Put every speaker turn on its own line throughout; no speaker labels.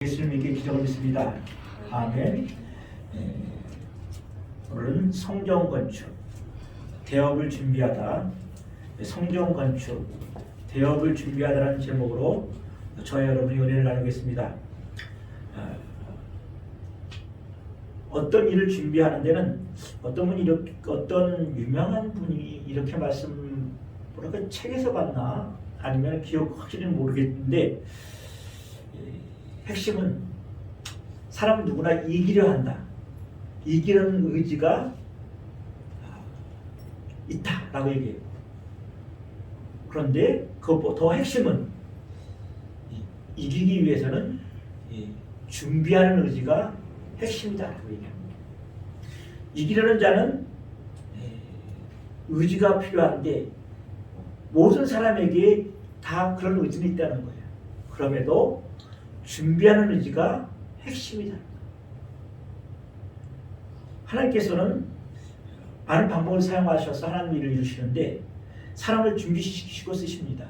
예수님께 기적을 믿습니다. 아멘. 오늘은 성전 건축, 대업을 준비하다, 성전 건축, 대업을 준비하다라는 제목으로 저와 여러분이 은혜를 나누겠습니다. 어떤 일을 준비하는 데는 어떤 유명한 분이 이렇게 뭐랄까 책에서 봤나 아니면 기억 확실히 모르겠는데, 핵심은 사람 누구나 이기려 한다. 이기려는 의지가 있다라고 얘기해요. 그런데 그것보다 더 핵심은 이기기 위해서는 준비하는 의지가 핵심이다라고 얘기합니다. 이기려는 자는 의지가 필요한데 모든 사람에게 다 그런 의지는 있다는 거예요. 그럼에도 준비하는 의지가 핵심이다. 하나님께서는 많은 방법을 사용하셔서 하나님 일을 이루시는데 사람을 준비시키시고 쓰십니다.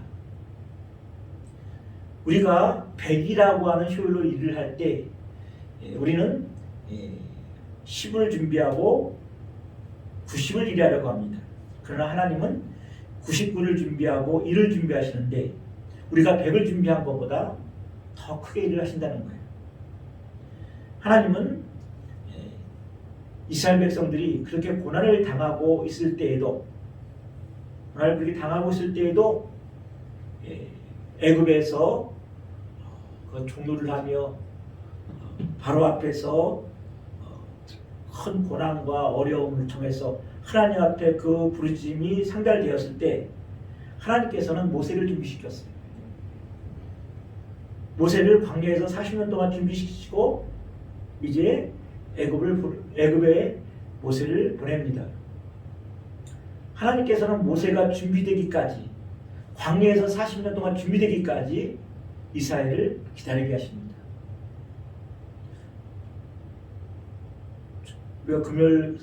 우리가 100이라고 하는 효율로 일을 할 때 우리는 10을 준비하고 90을 일하려고 합니다. 그러나 하나님은 99를 준비하고 1을 준비하시는데 우리가 100을 준비한 것보다 더 크게 일을 하신다는 거예요. 하나님은 이스라엘 백성들이 그렇게 고난을 당하고 있을 때에도 애굽에서 그 종노를 하며 바로 앞에서 큰 고난과 어려움을 통해서 하나님 앞에 그 부르짖음이 상달되었을 때 하나님께서는 모세를 준비시켰어요. 모세를 광야에서 40년 동안 준비시키시고 이제 애굽에 모세를 보냅니다. 하나님께서는 모세가 준비되기까지, 광야에서 40년 동안 준비되기까지 이스라엘을 기다리게 하십니다. 우리가 금요일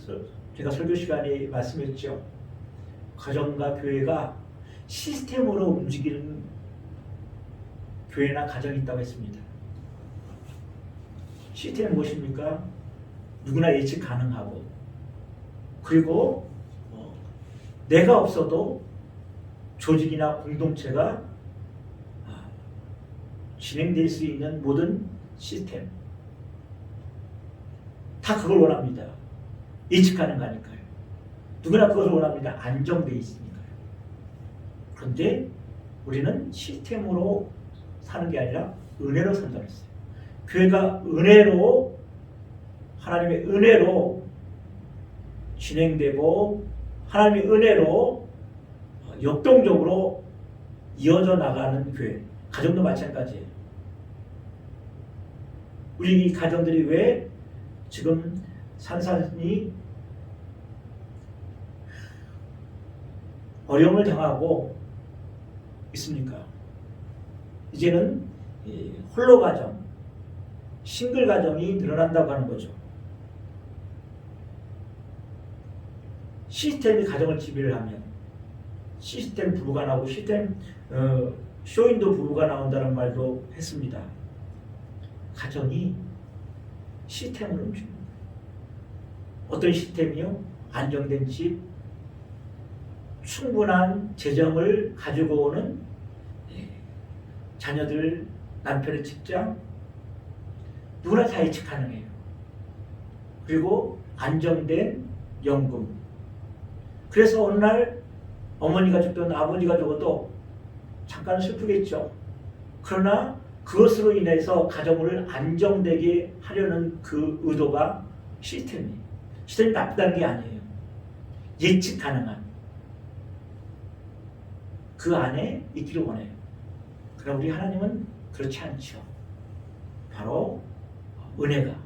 제가 설교 시간에 말씀했죠. 가정과 교회가 시스템으로 움직이는 교회나 가정이 있다고 했습니다. 시스템은 무엇입니까? 누구나 예측 가능하고, 그리고 내가 없어도 조직이나 공동체가 진행될 수 있는 모든 시스템, 다 그걸 원합니다. 예측 가능하니까요. 누구나 그것을 원합니다. 안정되어 있으니까요. 그런데 우리는 시스템으로 사는 게 아니라 은혜로 산다고 했어요. 교회가 은혜로, 하나님의 은혜로 진행되고 하나님의 은혜로 역동적으로 이어져 나가는 교회, 가정도 마찬가지예요. 우리 가정들이 왜 지금 산산이 어려움을 당하고 있습니까? 이제는 홀로 가정, 싱글 가정이 늘어난다고 하는 거죠. 시스템이 가정을 지배를 하면 시스템 부부가 나오고 시스템 쇼인도 부부가 나온다는 말도 했습니다. 가정이 시스템으로 움직입니다. 어떤 시스템이요? 안정된 집, 충분한 재정을 가지고 오는 자녀들, 남편의 직장, 누구나 다 예측 가능해요. 그리고 안정된 연금. 그래서 어느 날 어머니가 죽든 아버지가 죽어도 잠깐 슬프겠죠. 그러나 그것으로 인해서 가정을 안정되게 하려는 그 의도가 시스템이 나쁘다는 게 아니에요. 예측 가능한 그 안에 있기를 원해요. 그러나 우리 하나님은 그렇지 않죠. 바로 은혜가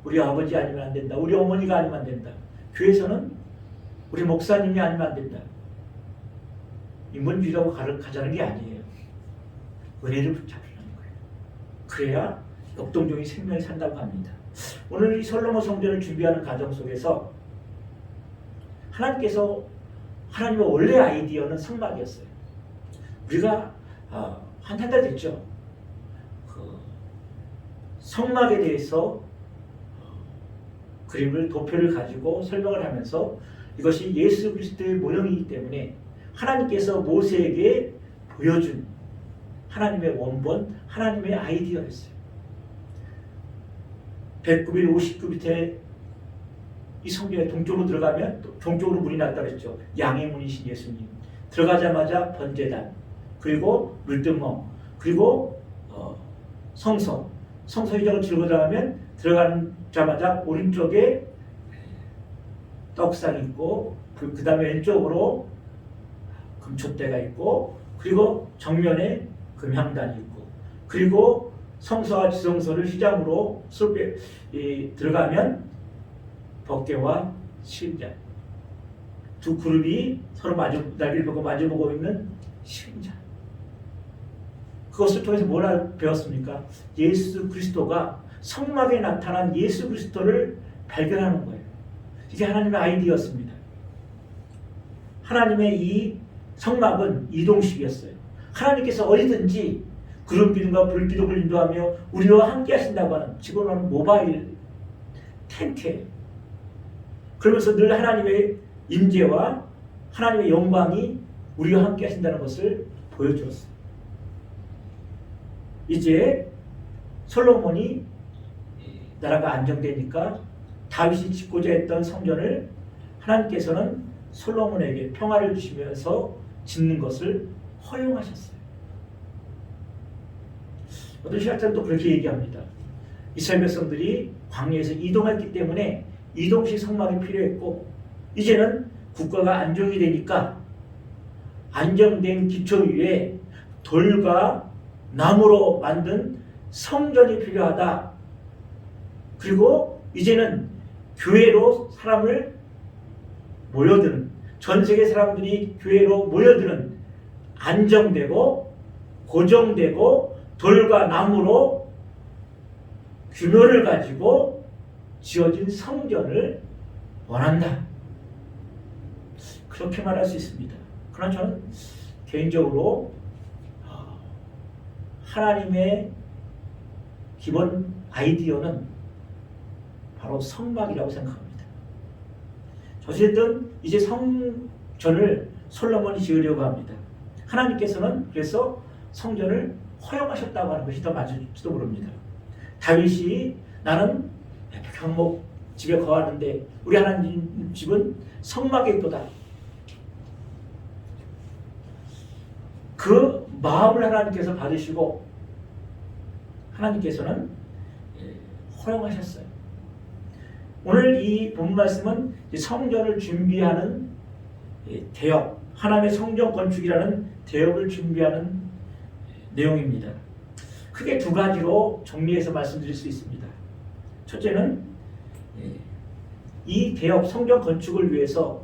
우리 아버지 아니면 안 된다. 우리 어머니가 아니면 안 된다. 교회에서는 우리 목사님이 아니면 안 된다. 인본주의라고 가자는 게 아니에요. 은혜를 붙잡으려는 거예요. 그래야 역동적인 생명을 산다고 합니다. 오늘 이 솔로몬 성전을 준비하는 과정 속에서 하나님의 원래 아이디어는 성막이었어요. 우리가 한 달 됐죠. 성막에 대해서 그림을 도표를 가지고 설명을 하면서 이것이 예수 그리스도의 모형이기 때문에 하나님께서 모세에게 보여준 하나님의 원본, 하나님의 아이디어였어요. 109일 59밑에 이 성전에 동쪽으로 들어가면 동쪽으로 문이 났다고 했죠. 양의 문이신 예수님. 들어가자마자 번제단, 그리고 물등어, 그리고 성소. 성소 이쪽으로 들어가면 들어가자마자 오른쪽에 떡상이 있고 그 다음에 왼쪽으로 금촛대가 있고 그리고 정면에 금향단이 있고 그리고 성소와 지성소를 시장으로 들어가면 법궤와 시은자 두 그룹이 서로 날개를 보고 마주보고 있는 시은자. 그것을 통해서 뭘 배웠습니까? 예수 그리스도가 성막에 나타난 예수 그리스도를 발견하는 거예요. 이게 하나님의 아이디어였습니다. 하나님의 이 성막은 이동식이었어요. 하나님께서 어디든지 구름 기둥과 불 기둥을 인도하며 우리와 함께 하신다고 하는 지금은 모바일 텐트예요. 그러면서 늘 하나님의 임재와 하나님의 영광이 우리와 함께 하신다는 것을 보여주었어요. 이제 솔로몬이 나라가 안정되니까 다윗이 짓고자 했던 성전을 하나님께서는 솔로몬에게 평화를 주시면서 짓는 것을 허용하셨어요. 어떤 신학자는 또 그렇게 얘기합니다. 이스라엘 백성들이 광야에서 이동했기 때문에 이동식 성막이 필요했고 이제는 국가가 안정이 되니까 안정된 기초 위에 돌과 나무로 만든 성전이 필요하다. 그리고 이제는 교회로 사람을 모여드는 전 세계 사람들이 교회로 모여드는 안정되고 고정되고 돌과 나무로 규모를 가지고 지어진 성전을 원한다. 그렇게 말할 수 있습니다. 그러나 저는 개인적으로 하나님의 기본 아이디어는 바로 성막이라고 생각합니다. 어쨌든 이제 성전을 솔로몬이 지으려고 합니다. 하나님께서는 그래서 성전을 허용하셨다고 하는 것이 더 맞을지도 모릅니다. 다윗이 나는 백향목 집에 거하는데 우리 하나님 집은 성막에 있도다. 그 마음을 하나님께서 받으시고 하나님께서는 허용하셨어요. 오늘 이 본 말씀은 성전을 준비하는 대역, 하나님의 성전 건축이라는 대역을 준비하는 내용입니다. 크게 두 가지로 정리해서 말씀드릴 수 있습니다. 첫째는 이 대역 성전 건축을 위해서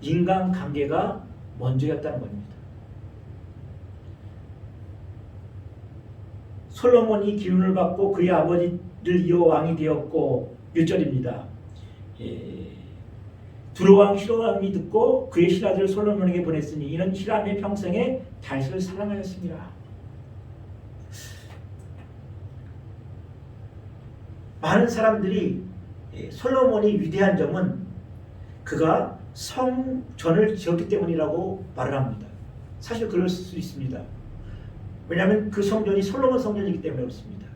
인간관계가 먼저였다는 겁니다. 솔로몬이 기운을 받고 그의 아버지를 이어 왕이 되었고 1절입니다. 두로왕 히람이 듣고 그의 신하들을 솔로몬에게 보냈으니 이는 히람의 평생에 다윗을 사랑하였습니다. 많은 사람들이 솔로몬이 위대한 점은 그가 성전을 지었기 때문이라고 말을 합니다. 사실 그럴 수 있습니다. 왜냐하면 그 성전이 솔로몬 성전이기 때문에 그렇습니다.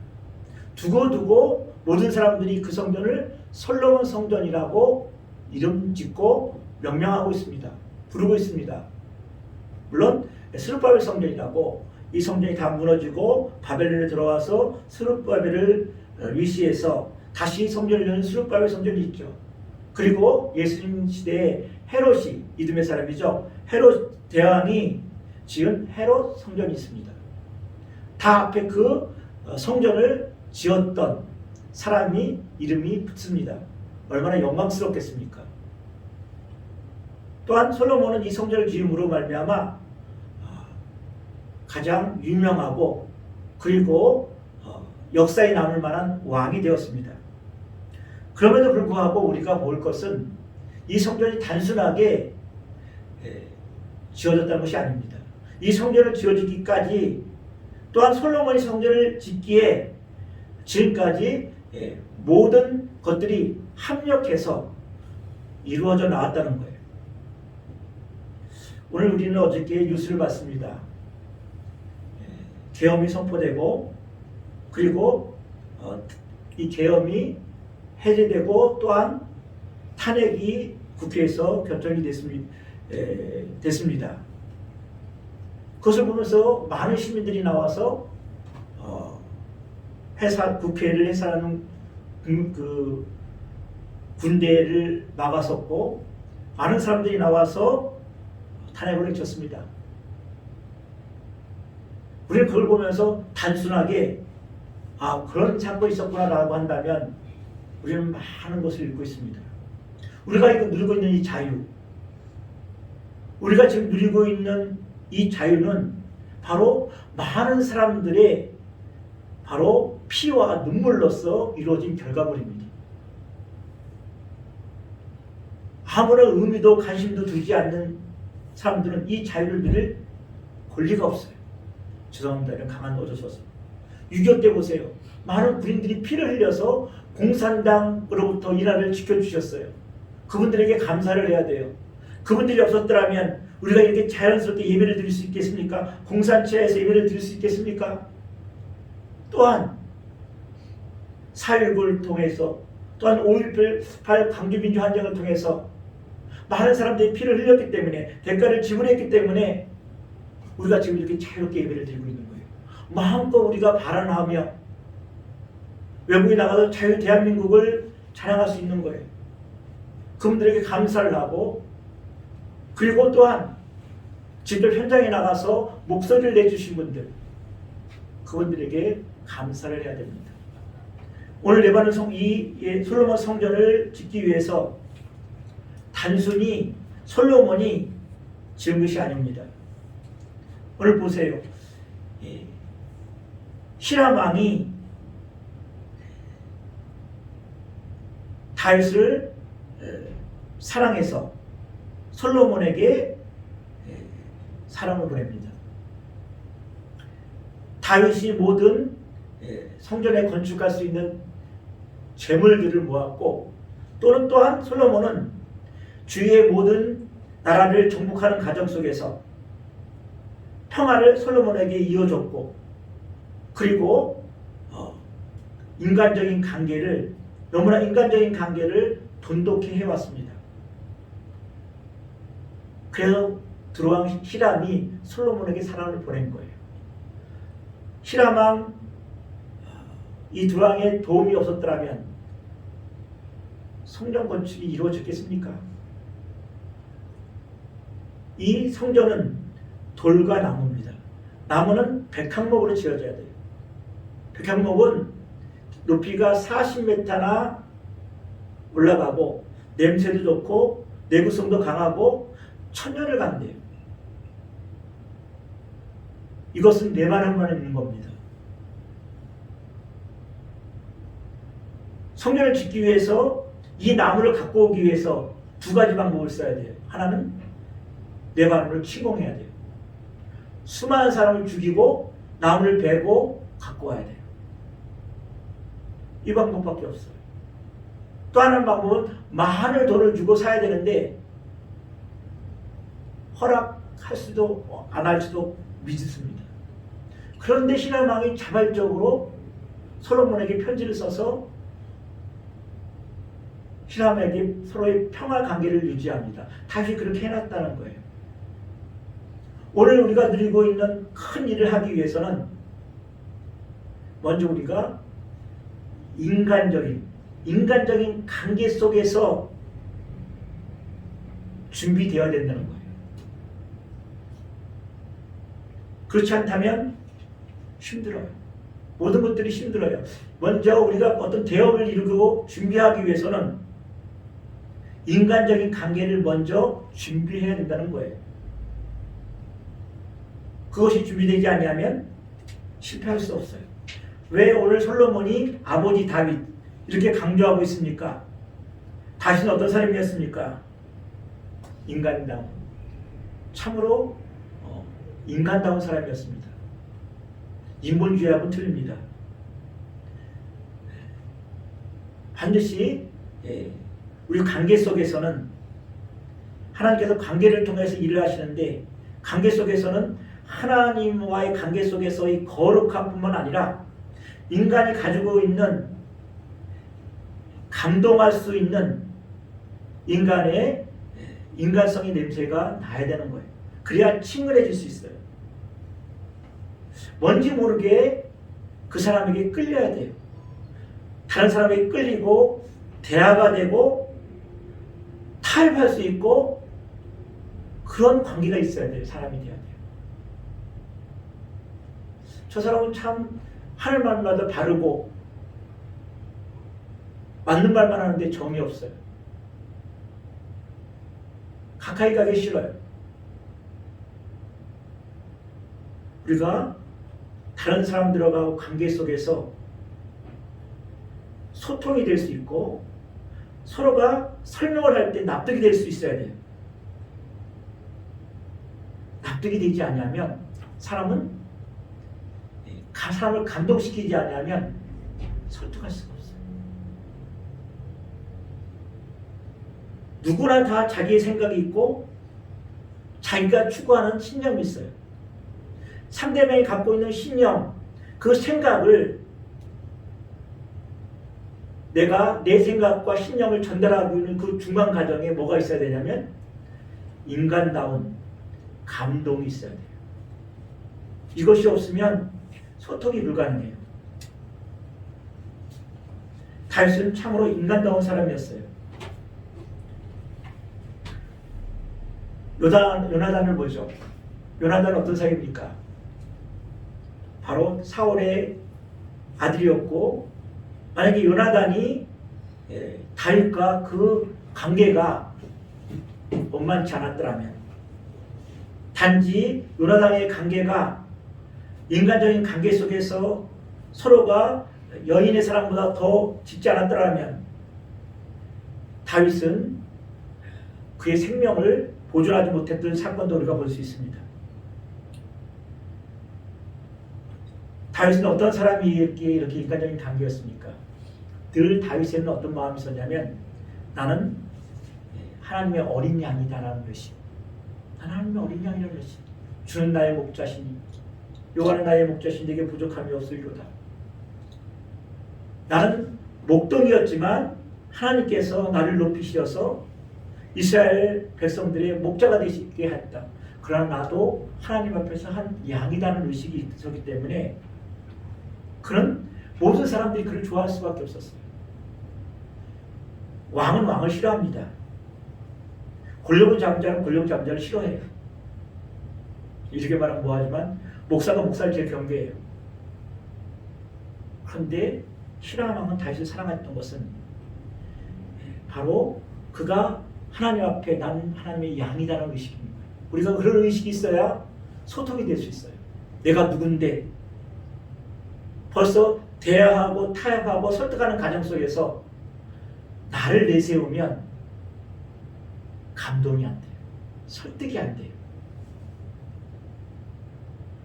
두고두고 모든 사람들이 그 성전을 솔로몬 성전이라고 이름 짓고 명명하고 있습니다. 부르고 있습니다. 물론 스룹바벨 성전이라고 이 성전이 다 무너지고 바벨론에 들어와서 스룹바벨을 위시해서 다시 성전을 여는 스룹바벨 성전이 있죠. 그리고 예수님 시대에 헤롯이 이듬의 사람이죠. 헤롯 대왕이 지은 헤롯 성전이 있습니다. 다 앞에 그 성전을 지었던 사람이 이름이 붙습니다. 얼마나 영광스럽겠습니까? 또한 솔로몬은 이 성전을 지음으로 말미암아 가장 유명하고 그리고 역사에 남을 만한 왕이 되었습니다. 그럼에도 불구하고 우리가 볼 것은 이 성전이 단순하게 지어졌다는 것이 아닙니다. 이 성전을 지어지기까지 또한 솔로몬이 성전을 짓기에 지금까지 모든 것들이 합력해서 이루어져 나왔다는 거예요. 오늘 우리는 어저께 뉴스를 봤습니다. 계엄이 선포되고 그리고 이 계엄이 해제되고 또한 탄핵이 국회에서 결정이 됐습니다. 그것을 보면서 많은 시민들이 나와서 국회를 해산하는 그 군대를 막았었고 많은 사람들이 나와서 탄핵을 외쳤습니다. 우리는 그걸 보면서 단순하게 그런 사건이 있었구나라고 한다면 우리는 많은 것을 잃고 있습니다. 우리가 누리고 있는 이 자유, 우리가 지금 누리고 있는 이 자유는 바로 많은 사람들의 바로 피와 눈물로서 이루어진 결과물입니다. 아무런 의미도 관심도 두지 않는 사람들은 이 자유를 누릴 권리가 없어요. 죄송합니다. 이런 강한 어조 써서. 6.25 때 보세요. 많은 군인들이 피를 흘려서 공산당으로부터 이 나라를 지켜주셨어요. 그분들에게 감사를 해야 돼요. 그분들이 없었더라면 우리가 이렇게 자연스럽게 예배를 드릴 수 있겠습니까? 공산체에서 예배를 드릴 수 있겠습니까? 또한 4.19를 통해서 또한 5.18 광주민주항쟁을 통해서 많은 사람들이 피를 흘렸기 때문에 대가를 지불했기 때문에 우리가 지금 이렇게 자유롭게 예배를 드리고 있는 거예요. 마음껏 우리가 발언하며 외국에 나가서 자유 대한민국을 자랑할 수 있는 거예요. 그분들에게 감사를 하고 그리고 또한 직접 현장에 나가서 목소리를 내주신 분들 그분들에게 감사를 해야 됩니다. 오늘 레바논 솔로몬 성전을 짓기 위해서 단순히 솔로몬이 지은 것이 아닙니다. 오늘 보세요. 히람 왕이 다윗을 사랑해서 솔로몬에게 사랑을 보냅니다. 다윗이 모든 성전에 건축할 수 있는 재물들을 모았고 또한 솔로몬은 주위의 모든 나라를 정복하는 과정 속에서 평화를 솔로몬에게 이어줬고 그리고 너무나 인간적인 관계를 돈독히 해왔습니다. 그래서 두로왕 히람이 솔로몬에게 사랑을 보낸 거예요. 히람 왕, 이 두로왕의 도움이 없었더라면 성전 건축이 이루어졌겠습니까? 이 성전은 돌과 나무입니다. 나무는 백향목으로 지어져야 돼요. 백향목은 높이가 40m나 올라가고 냄새도 좋고 내구성도 강하고 천년을 간대요. 이것은 내 말 한 번 있는 겁니다. 성전을 짓기 위해서 이 나무를 갖고 오기 위해서 두 가지 방법을 써야 돼요. 하나는 레바논을 침공해야 돼요. 수많은 사람을 죽이고 나무를 베고 갖고 와야 돼요. 이 방법밖에 없어요. 또 하나의 방법은 많은 돈을 주고 사야 되는데 허락할 수도 안 할지도 미지수입니다. 그런데 히람 왕이 자발적으로 솔로몬에게 편지를 써서 히람에게 서로의 평화 관계를 유지합니다. 다시 그렇게 해놨다는 거예요. 오늘 우리가 누리고 있는 큰 일을 하기 위해서는 먼저 우리가 인간적인 관계 속에서 준비되어야 된다는 거예요. 그렇지 않다면 힘들어요. 모든 것들이 힘들어요. 먼저 우리가 어떤 대업을 이루고 준비하기 위해서는 인간적인 관계를 먼저 준비해야 된다는 거예요. 그것이 준비되지 않으면 실패할 수 없어요. 왜 오늘 솔로몬이 아버지 다윗 이렇게 강조하고 있습니까? 다윗은 어떤 사람이었습니까? 인간다운, 참으로 인간다운 사람이었습니다. 인본주의하고는 틀립니다. 반드시 우리 관계 속에서는 하나님께서 관계를 통해서 일을 하시는데 관계 속에서는 하나님과의 관계 속에서의 거룩함뿐만 아니라 인간이 가지고 있는 감동할 수 있는 인간의 인간성의 냄새가 나야 되는 거예요. 그래야 친근해질 수 있어요. 뭔지 모르게 그 사람에게 끌려야 돼요. 다른 사람에게 끌리고 대화가 되고 타협할 수 있고 그런 관계가 있어야 돼요. 사람이 돼야 돼요. 저 사람은 참 하는 말마다 바르고 맞는 말만 하는데 정이 없어요. 가까이 가기 싫어요. 우리가 다른 사람들하고 관계 속에서 소통이 될 수 있고 서로가 설명을 할 때 납득이 될 수 있어야 돼요. 납득이 되지 않으면 사람을 감동시키지 않으면 설득할 수가 없어요. 누구나 다 자기의 생각이 있고 자기가 추구하는 신념이 있어요. 상대방이 갖고 있는 신념, 그 생각을 내가 내 생각과 신념을 전달하고 있는 그 중간 과정에 뭐가 있어야 되냐면 인간다운 감동이 있어야 돼요. 이것이 없으면 소통이 불가능해요. 다윗은 참으로 인간다운 사람이었어요. 요나단을 보죠. 요나단은 어떤 사람입니까? 바로 사울의 아들이었고 만약에 요나단이 다윗과 그 관계가 원만치 않았더라면 단지 요나단의 관계가 인간적인 관계 속에서 서로가 여인의 사랑보다 더 짙지 않았더라면 다윗은 그의 생명을 보존하지 못했던 사건도 우리가 볼 수 있습니다. 다윗은 어떤 사람이 이렇게 인간적인 관계였습니까? 늘 다윗에는 어떤 마음이 있었냐면 나는 하나님의 어린 양이다라는 것이 나는 하나님의 어린 양이라는 것이 주는 나의 목자시니 여호와는 나의 목자시니 내게 부족함이 없으리로다. 나는 목동이었지만 하나님께서 나를 높이셔서 이스라엘 백성들의 목자가 되시게 했다. 그러나 나도 하나님 앞에서 한 양이라는 의식이 있었기 때문에 그는 모든 사람들이 그를 좋아할 수밖에 없었어요. 왕은 왕을 싫어합니다. 권력을 잡은 자는 권력을 잡은 자를 싫어해요. 이렇게 말하면 뭐하지만 목사가 목사를 제일 경계해요. 그런데 히람 왕은 다윗을 사랑했던 것은 바로 그가 하나님 앞에 나는 하나님의 양이다라는 의식입니다. 우리가 그런 의식이 있어야 소통이 될 수 있어요. 내가 누군데 벌써 대화하고 타협하고 설득하는 과정 속에서 나를 내세우면 감동이 안 돼요. 설득이 안 돼요.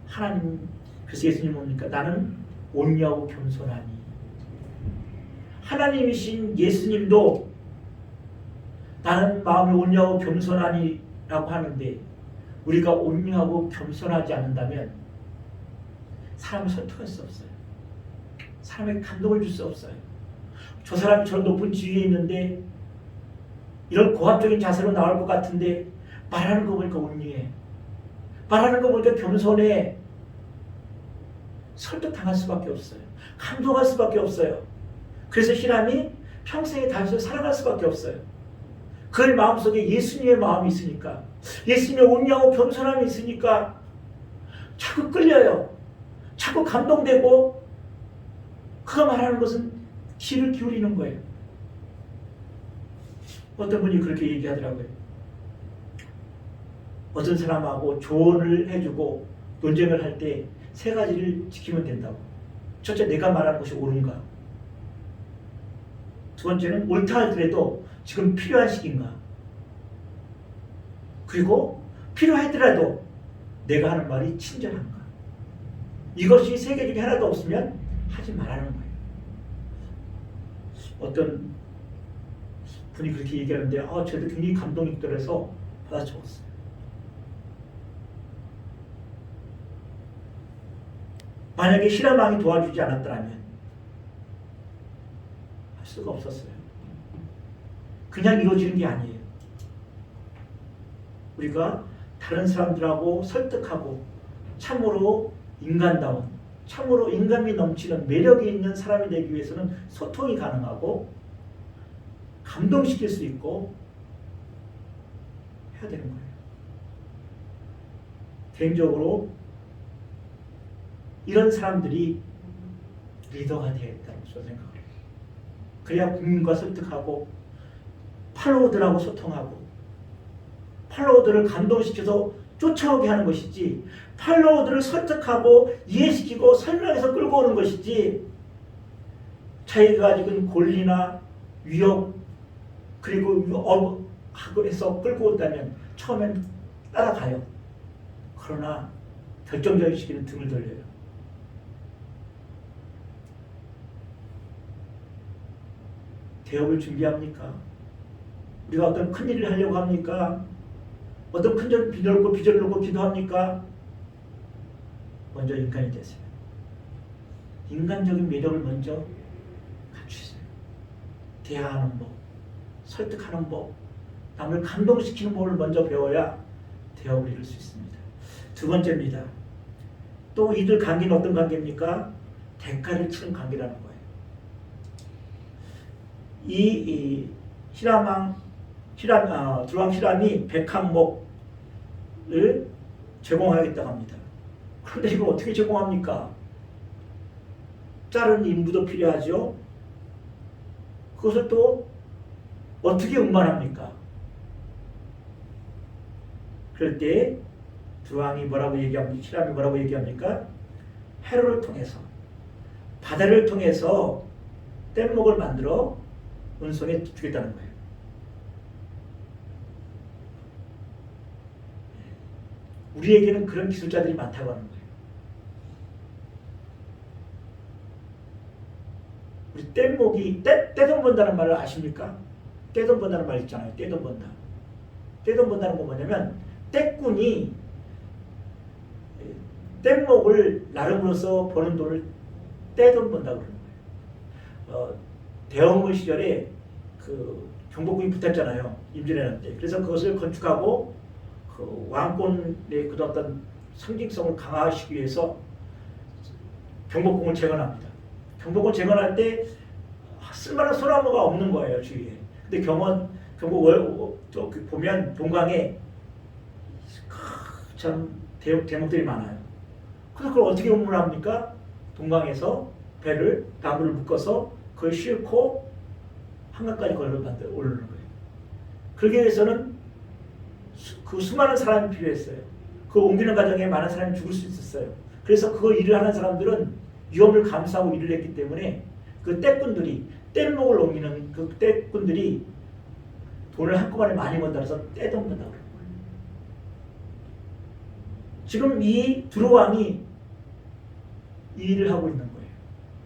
하나님, 그래서 예수님 뭡니까? 나는 온유하고 겸손하니. 하나님이신 예수님도 나는 마음이 온유하고 겸손하니라고 하는데 우리가 온유하고 겸손하지 않는다면 사람을 설득할 수 없어요. 사람에게 감동을 줄 수 없어요. 저 사람이 저런 높은 지위에 있는데 이런 고압적인 자세로 나올 것 같은데 말하는 거 보니까 온유해. 말하는 거 보니까 겸손해. 설득당할 수밖에 없어요. 감동할 수밖에 없어요. 그래서 히람이 평생에 다윗을 사랑할 수밖에 없어요. 그의 마음속에 예수님의 마음이 있으니까, 예수님의 온유하고 겸손함이 있으니까 자꾸 끌려요. 자꾸 감동되고 그가 말하는 것은 귀를 기울이는 거예요. 어떤 분이 그렇게 얘기하더라고요. 어떤 사람하고 조언을 해주고 논쟁을 할 때 세 가지를 지키면 된다고. 첫째, 내가 말하는 것이 옳은가? 두 번째는 옳다 하더라도 지금 필요한 시기인가? 그리고 필요하더라도 내가 하는 말이 친절한가? 이것이 세 개 중에 하나도 없으면 하지 말라는 거예요. 어떤 분이 그렇게 얘기하는데 저도 굉장히 감동이 있더라서 받아 적었어요. 만약에 히라망이 도와주지 않았더라면 할 수가 없었어요. 그냥 이루어지는 게 아니에요. 우리가 다른 사람들하고 설득하고 참으로 인간다운, 참으로 인간미 넘치는 매력이 있는 사람이 되기 위해서는 소통이 가능하고 감동시킬 수 있고 해야 되는 거예요. 개인적으로 이런 사람들이 리더가 되겠다고 저는 생각을 해요. 그래야 국민과 설득하고 팔로워들하고 소통하고 팔로워들을 감동시켜서 쫓아오게 하는 것이지, 팔로워들을 설득하고 이해시키고 설명해서 끌고 오는 것이지, 자기가 가진 권리나 위협 그리고 하고 해서 끌고 온다면 처음엔 따라가요. 그러나 결정적인 시기는 등을 돌려요. 개혁을 준비합니까? 우리가 어떤 큰 일을 하려고 합니까? 어떤 큰 비전을 놓고 기도합니까? 먼저 인간이 되세요. 인간적인 매력을 먼저 갖추세요. 대화하는 법, 설득하는 법, 남을 감동시키는 법을 먼저 배워야 대업을 이룰 수 있습니다. 두 번째입니다. 또 이들 관계는 어떤 관계입니까? 대가를 치는 관계라는 거예요. 이 두왕 히람이 백항목을 제공하겠다고 합니다. 그런데 이걸 어떻게 제공합니까? 자른 인부도 필요하죠. 그것을 또 어떻게 운반합니까? 그럴 때 두왕이 뭐라고 얘기합니까? 히람이 뭐라고 얘기합니까? 해로를 통해서, 바다를 통해서 뗏목을 만들어 운송해 주겠다는 거예요. 우리에게는 그런 기술자들이 많다고 하는 거예요. 우리 뗏목이 떼돈 번다는 말을 아십니까? 떼돈 번다는 말 있잖아요. 떼돈 번다. 떼돈 번다는 건 뭐냐면 떼꾼이 뗏목을 나름으로써 버는 돈을 떼돈 번다고 그러는 거예요. 대원군 시절에 그 경복궁이 붙었잖아요. 임진왜란 때. 그래서 그것을 건축하고 그 왕권의 그 어떤 상징성을 강화하시기 위해서 경복궁을 재건합니다. 경복궁을 재건할 때 쓸만한 소나무가 없는 거예요, 주위에. 근데 경복 보면 동강에 참 대목들이 많아요. 그래서 그걸 어떻게 운반을 합니까? 동강에서 배를 나무를 묶어서 그걸 싣고 한강까지 걸어 오르는 거예요. 그러기 위해서는 그 수많은 사람이 필요했어요. 그 옮기는 과정에 많은 사람이 죽을 수 있었어요. 그래서 그 일을 하는 사람들은 위험을 감수하고 일을 했기 때문에 그 떼꾼들이, 뗏목을 옮기는 그 떼꾼들이 돈을 한꺼번에 많이 번다 해서 떼돈 번다고 그래요. 지금 이 두로왕이 이 일을 하고 있는 거예요.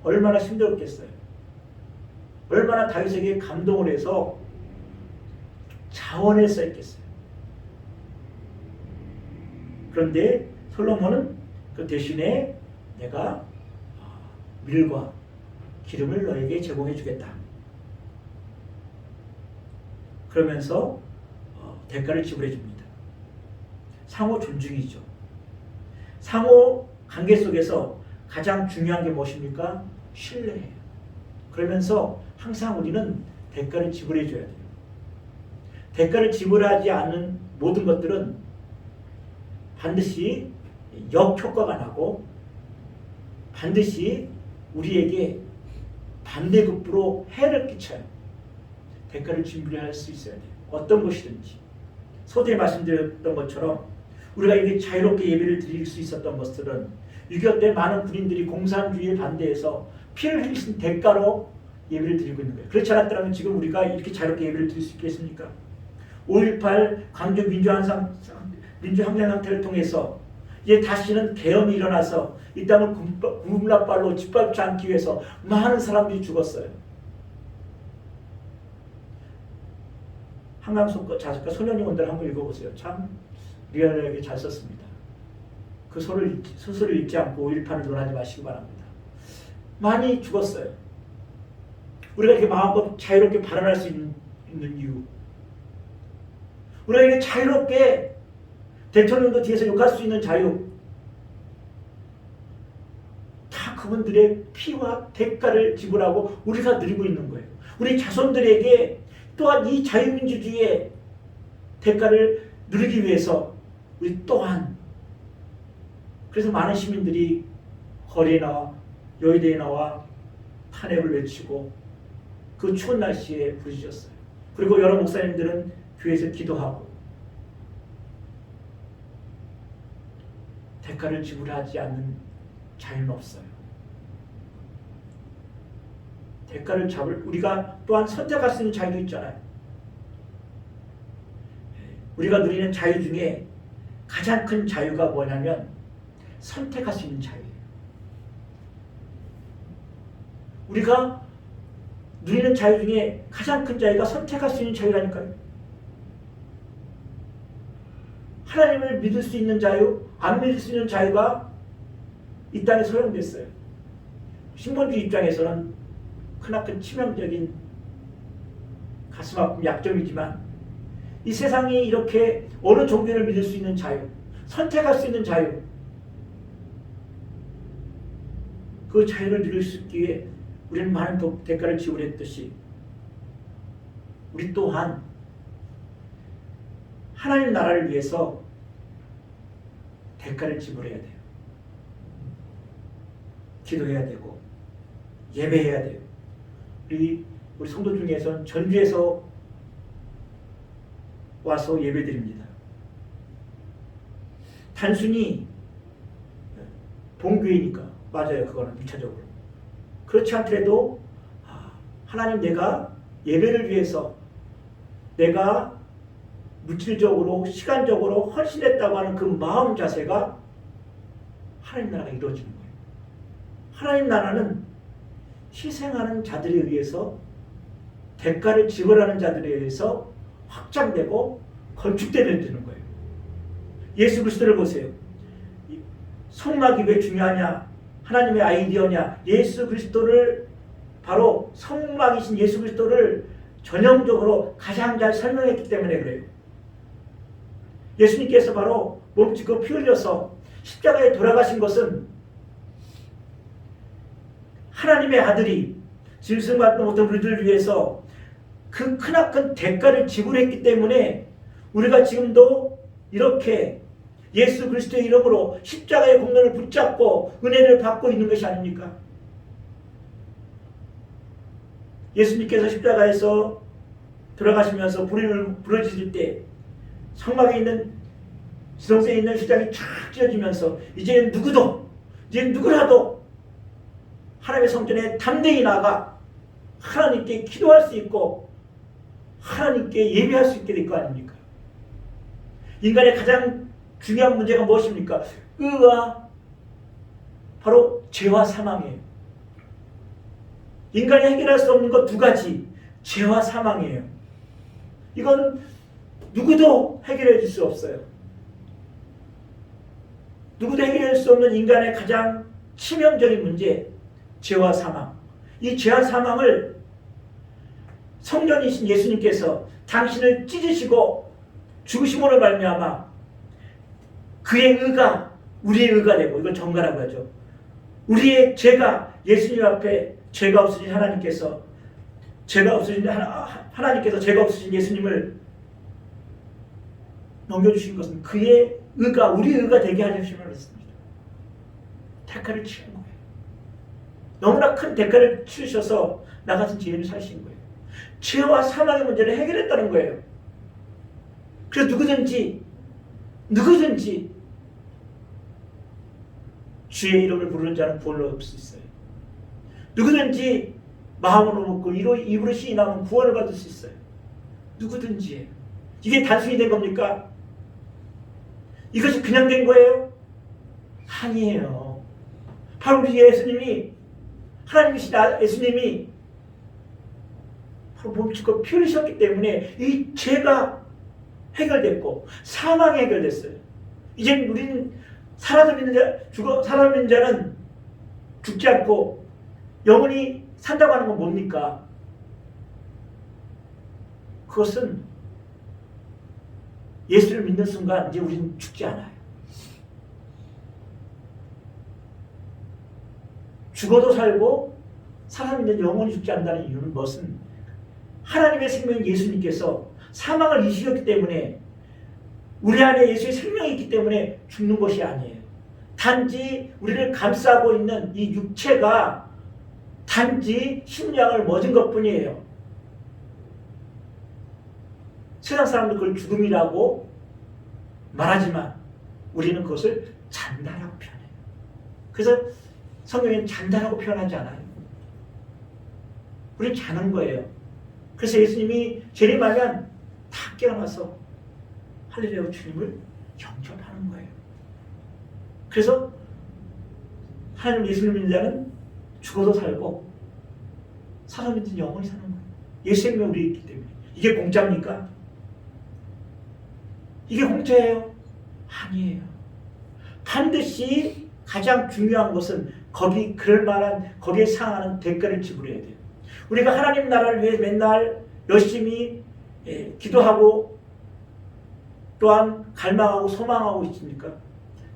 얼마나 힘들었겠어요. 얼마나 다윗에게 감동을 해서 자원을 쌓였겠어요. 그런데 솔로몬은 그 대신에 내가 밀과 기름을 너에게 제공해 주겠다. 그러면서 대가를 지불해 줍니다. 상호 존중이죠. 상호 관계 속에서 가장 중요한 게 무엇입니까? 신뢰예요. 그러면서 항상 우리는 대가를 지불해 줘야 돼요. 대가를 지불하지 않는 모든 것들은 반드시 역효과가 나고 반드시 우리에게 반대급부로 해를 끼쳐요. 대가를 지불할 수 있어야 돼요. 어떤 것이든지. 서두에 말씀드렸던 것처럼 우리가 이렇게 자유롭게 예배를 드릴 수 있었던 것들은 6.25 때 많은 군인들이 공산주의에 반대해서 피를 흘리신 대가로 예배를 드리고 있는 거예요. 그렇지 않았다면 지금 우리가 이렇게 자유롭게 예배를 드릴 수 있겠습니까? 5.18 광주 민주항쟁 상태를 통해서 이제 다시는 계엄이 일어나서 이 땅을 군락발로 짓밟지 않기 위해서 많은 사람들이 죽었어요. 자석가 소년원들 한번 읽어보세요. 참 리얼하게 잘 썼습니다. 그 소설을 읽지 않고 5.18을 논하지 마시기 바랍니다. 많이 죽었어요. 우리가 이렇게 마음껏 자유롭게 발언할 수 있는 이유, 우리가 이렇게 자유롭게 대통령도 뒤에서 욕할 수 있는 자유, 다 그분들의 피와 대가를 지불하고 우리가 누리고 있는 거예요. 우리 자손들에게 또한 이 자유민주주의의 대가를 누리기 위해서 우리 또한, 그래서 많은 시민들이 거리에 나와 여의도에 나와 탄핵을 외치고 그 추운 날씨에 부르짖었어요. 그리고 여러 목사님들은 교회에서 기도하고 대가를 지불하지 않는 자유는 없어요. 대가를 우리가 또한 선택할 수 있는 자유도 있잖아요. 우리가 누리는 자유 중에 가장 큰 자유가 뭐냐면 선택할 수 있는 자유예요. 우리가 누리는 자유 중에 가장 큰 자유가 선택할 수 있는 자유라니까요. 하나님을 믿을 수 있는 자유, 안 믿을 수 있는 자유가 이 땅에 소용됐어요. 신본주의 입장에서는 크나큰 치명적인 가슴 아픈 약점이지만, 이 세상이 이렇게 어느 종교를 믿을 수 있는 자유, 선택할 수 있는 자유, 그 자유를 누릴 수 있기 위해 우리는 많은 대가를 지불했듯이 우리 또한 하나님 나라를 위해서 대가를 지불해야 돼요. 기도해야 되고 예배해야 돼요. 우리 성도 중에서는 전주에서 와서 예배드립니다. 단순히 본교회니까 맞아요. 그거는 1차적으로. 그렇지 않더라도 하나님, 내가 예배를 위해서 내가 물질적으로 시간적으로 헌신했다고 하는 그 마음 자세가 하나님 나라가 이루어지는 거예요. 하나님 나라는 희생하는 자들에 의해서, 대가를 지불하는 자들에 의해서 확장되고 건축되는 거예요. 예수 그리스도를 보세요. 성막이 왜 중요하냐? 하나님의 아이디어냐? 예수 그리스도를, 바로 성막이신 예수 그리스도를 전형적으로 가장 잘 설명했기 때문에 그래요. 예수님께서 바로 몸짓고 피 흘려서 십자가에 돌아가신 것은 하나님의 아들이 짐승받지 못한 우리들을 위해서 그 크나큰 대가를 지불했기 때문에 우리가 지금도 이렇게 예수 그리스도의 이름으로 십자가의 공로를 붙잡고 은혜를 받고 있는 것이 아닙니까? 예수님께서 십자가에서 돌아가시면서 부러지실 때 성막에 있는 지성소에 있는 휘장이 쫙 찢어지면서 이제는 누구라도 하나님의 성전에 담대히 나가 하나님께 기도할 수 있고 하나님께 예배할 수 있게 될 거 아닙니까? 인간의 가장 중요한 문제가 무엇입니까? 바로 죄와 사망이에요. 인간이 해결할 수 없는 것 두 가지, 죄와 사망이에요. 이건 누구도 해결해 줄 수 없어요. 누구도 해결할 수 없는 인간의 가장 치명적인 문제, 죄와 사망. 이 죄와 사망을 성전이신 예수님께서 당신을 찢으시고 죽으심으로 말미암아 그의 의가 우리의 의가 되고, 이걸 정가라고 하죠. 우리의 죄가 예수님 앞에 죄가 없으신 하나님께서 죄가 없으신 예수님을 넘겨주신 것은 그의 의가 우리의 의가 되게 하셨음을 그랬습니다. 대가를 치른 거예요. 너무나 큰 대가를 치르셔서 나 같은 죄인을 사신 거예요. 죄와 사망의 문제를 해결했다는 거예요. 그래서 누구든지 주의 이름을 부르는 자는 구원을 얻을 수 있어요. 누구든지 마음으로 믿고 입으로 시인하면 구원을 받을 수 있어요. 누구든지. 이게 단순히 된 겁니까? 이것이 그냥 된 거예요? 아니에요. 바로 우리 예수님이, 하나님이신 예수님이 바로 몸짓고 피 흘리셨기 때문에 이 죄가 해결됐고 사망이 해결됐어요. 이제 우리는 살아있는 자는 죽지 않고 영원히 산다고 하는 건 뭡니까? 그것은 예수를 믿는 순간 이제 우리는 죽지 않아요. 죽어도 살고 살아있는 영원히 죽지 않는다는 이유는 무엇은 하나님의 생명 예수님께서 사망을 이기셨기 때문에 우리 안에 예수의 생명이 있기 때문에 죽는 것이 아니에요. 단지 우리를 감싸고 있는 이 육체가 단지 심장을 멎은 것뿐이에요. 세상 사람들 그걸 죽음이라고 말하지만 우리는 그것을 잔다라고 표현해요. 그래서 성경에는 잔다라고 표현하지 않아요. 우리는 자는 거예요. 그래서 예수님이 재림하면 다 깨어나서 할렐루야 주님을 영접하는 거예요. 그래서 하나님 예수를 믿는 자는 죽어도 살고 살아있는 영원히 사는 거예요. 예수의 생명이 우리에 있기 때문에. 이게 공짜입니까? 이게 공짜예요? 아니에요. 반드시 가장 중요한 것은 거기에 상하는 대가를 지불해야 돼요. 우리가 하나님 나라를 위해 맨날 열심히 기도하고 또한 갈망하고 소망하고 있습니까?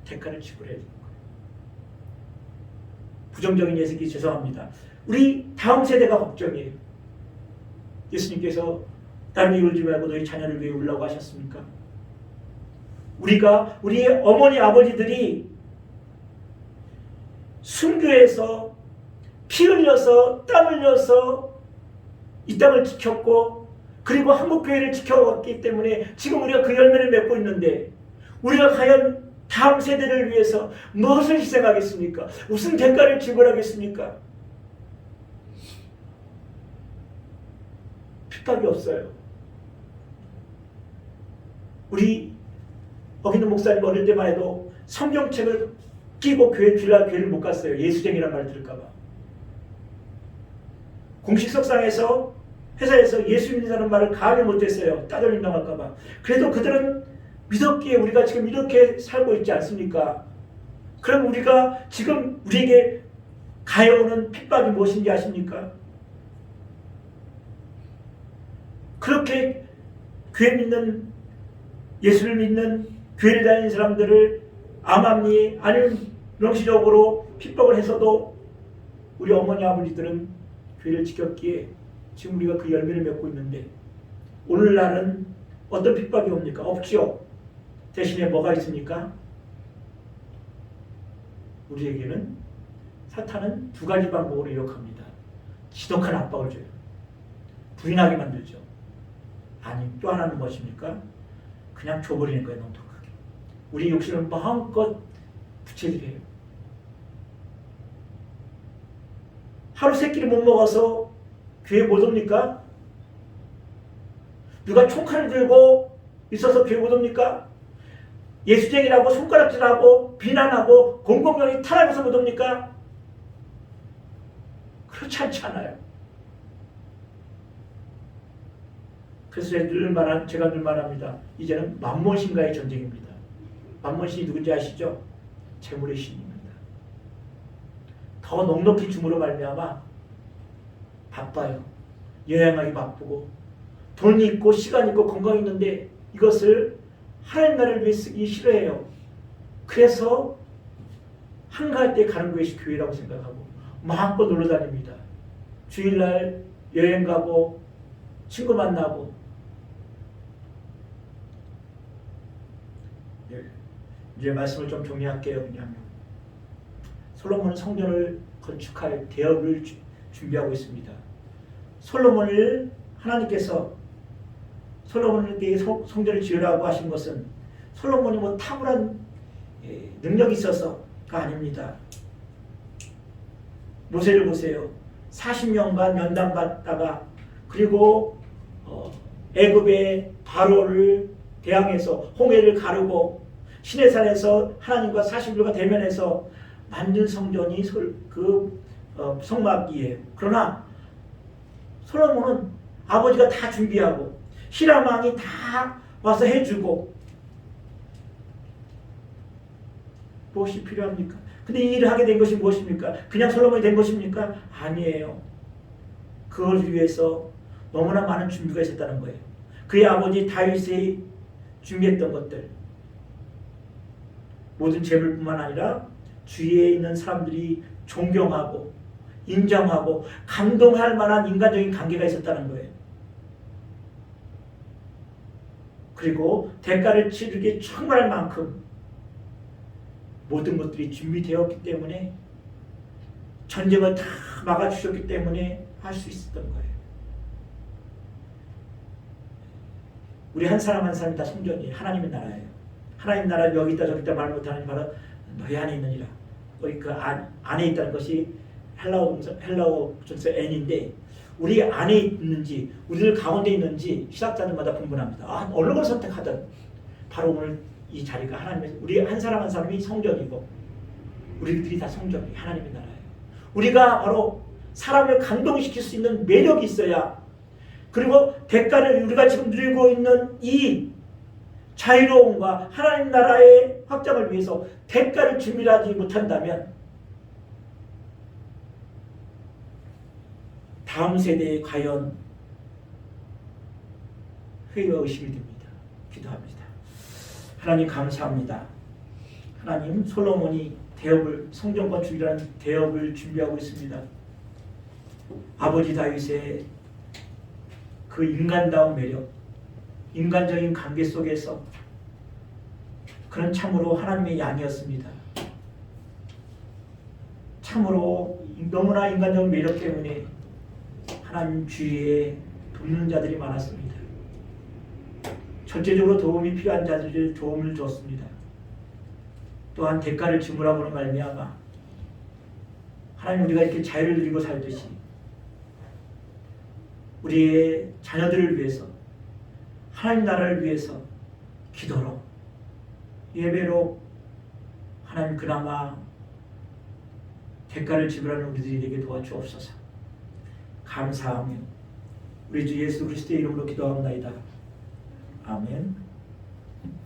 대가를 지불해야 되는 거예요. 부정적인 예식이 죄송합니다. 우리 다음 세대가 걱정이에요. 예수님께서 다른 이유 울지 말고 너희 자녀를 위해 울라고 하셨습니까? 우리의 어머니 아버지들이 순교해서 피 흘려서 땀 흘려서 이 땅을 지켰고 그리고 한국교회를 지켜왔기 때문에 지금 우리가 그 열매를 맺고 있는데 우리가 과연 다음 세대를 위해서 무엇을 희생하겠습니까? 무슨 대가를 지불하겠습니까? 핍박이 없어요. 우리 어기는 목사님 어릴 때만 해도 성경책을 끼고 교회를 못 갔어요. 예수쟁이란 말 들을까봐. 공식 석상에서 회사에서 예수 믿는다는 말을 감히 못했어요. 따돌림 당할까봐. 그래도 그들은 믿었기에 우리가 지금 이렇게 살고 있지 않습니까? 그럼 우리가 지금 우리에게 가해오는 핍박이 무엇인지 아십니까? 그렇게 교회 믿는 예수를 믿는 교회를 다니는 사람들을 암암리 아니면 명시적으로 핍박을 해서도 우리 어머니 아버지들은 교회를 지켰기에 지금 우리가 그 열매를 맺고 있는데 오늘날은 어떤 핍박이 옵니까? 없지요. 대신에 뭐가 있습니까? 우리에게는 사탄은 두 가지 방법으로 유혹합니다. 지독한 압박을 줘요. 불이 나게 만들죠. 아니 또 하나는 무엇입니까? 그냥 줘버리는 거예요. 넉넉하게. 우리 욕심을 마음껏 부채질해요. 하루 세 끼를 못 먹어서 교회 못 옵니까? 누가 총칼을 들고 있어서 교회 못 옵니까? 예수쟁이라고 손가락질하고 비난하고 공공연히 탄압해서 못 옵니까? 그렇지 않잖아요. 그래서 제가 늘 말합니다. 이제는 만몬신과의 전쟁입니다. 만몬신이 누군지 아시죠? 재물의 신입니다. 더 넉넉히 줌으로 말미암아 바빠요. 여행하기 바쁘고 돈이 있고 시간이 있고 건강이 있는데 이것을 하나님 나라를 위해 쓰기 싫어해요. 그래서 한가할 때 가는 것이 교회라고 생각하고 마음껏 놀러 다닙니다. 주일날 여행 가고 친구 만나고. 이제 말씀을 좀 정리할게요. 그냥 솔로몬은 성전을 건축할 대업을 준비하고 있습니다. 솔로몬을 하나님께서 솔로몬에게 성전을 지으라고 하신 것은 솔로몬이 뭐 탁월한 능력이 있어서가 아닙니다. 모세를 보세요. 40년간 연단받다가 그리고 애굽의 바로를 대항해서 홍해를 가르고 시내산에서 하나님과 40일과 대면해서 만든 성전이 성막이에요. 그러나 솔로몬은 아버지가 다 준비하고 히람 왕이 다 와서 해주고 무엇이 필요합니까? 근데 이 일을 하게 된 것이 무엇입니까? 그냥 솔로몬이 된 것입니까? 아니에요. 그걸 위해서 너무나 많은 준비가 있었다는 거예요. 그의 아버지 다윗이 준비했던 것들, 모든 재물뿐만 아니라 주위에 있는 사람들이 존경하고 인정하고 감동할 만한 인간적인 관계가 있었다는 거예요. 그리고 대가를 치르기에 충분할 만큼 모든 것들이 준비되었기 때문에, 전쟁을 다 막아주셨기 때문에 할 수 있었던 거예요. 우리 한 사람 한 사람이 다 성전이에요. 하나님의 나라예요. 하나님 나라 여기 있다 저기 있다 말 못하는 바로 너희 안에 있느니라. 거기 그 안에 있다는 것이 헬라어전서 N인데, 우리 안에 있는지 우리들 가운데 있는지 신학자들마다 분분합니다. 어느 걸 선택하든 바로 오늘 이 자리가 하나님의, 우리 한 사람 한 사람이 성전이고 우리들이 다 성전이 하나님의 나라예요. 우리가 바로 사람을 감동시킬 수 있는 매력이 있어야, 그리고 대가를 우리가 지금 누리고 있는 이 자유로움과 하나님 나라의 확장을 위해서 대가를 준비하지 못한다면 다음 세대에 과연 회의와 의심이 됩니다. 기도합니다. 하나님 감사합니다. 하나님, 솔로몬이 대업을, 성전 건축이라는 대업을 준비하고 있습니다. 아버지 다윗의 그 인간다운 매력, 인간적인 관계 속에서 그는 참으로 하나님의 양이었습니다. 참으로 너무나 인간적인 매력 때문에 하나님 주위에 돕는 자들이 많았습니다. 전체적으로 도움이 필요한 자들을 도움을 줬습니다. 또한 대가를 지불함으로 말미암아 하나님, 우리가 이렇게 자유를 누리고 살듯이 우리의 자녀들을 위해서, 하나님 나라를 위해서 기도로, 예배로 하나님 그나마 대가를 지불하는 우리들이 되게 도와주옵소서. 감사하며 우리 주 예수 그리스도의 이름으로 기도합니다. 아멘.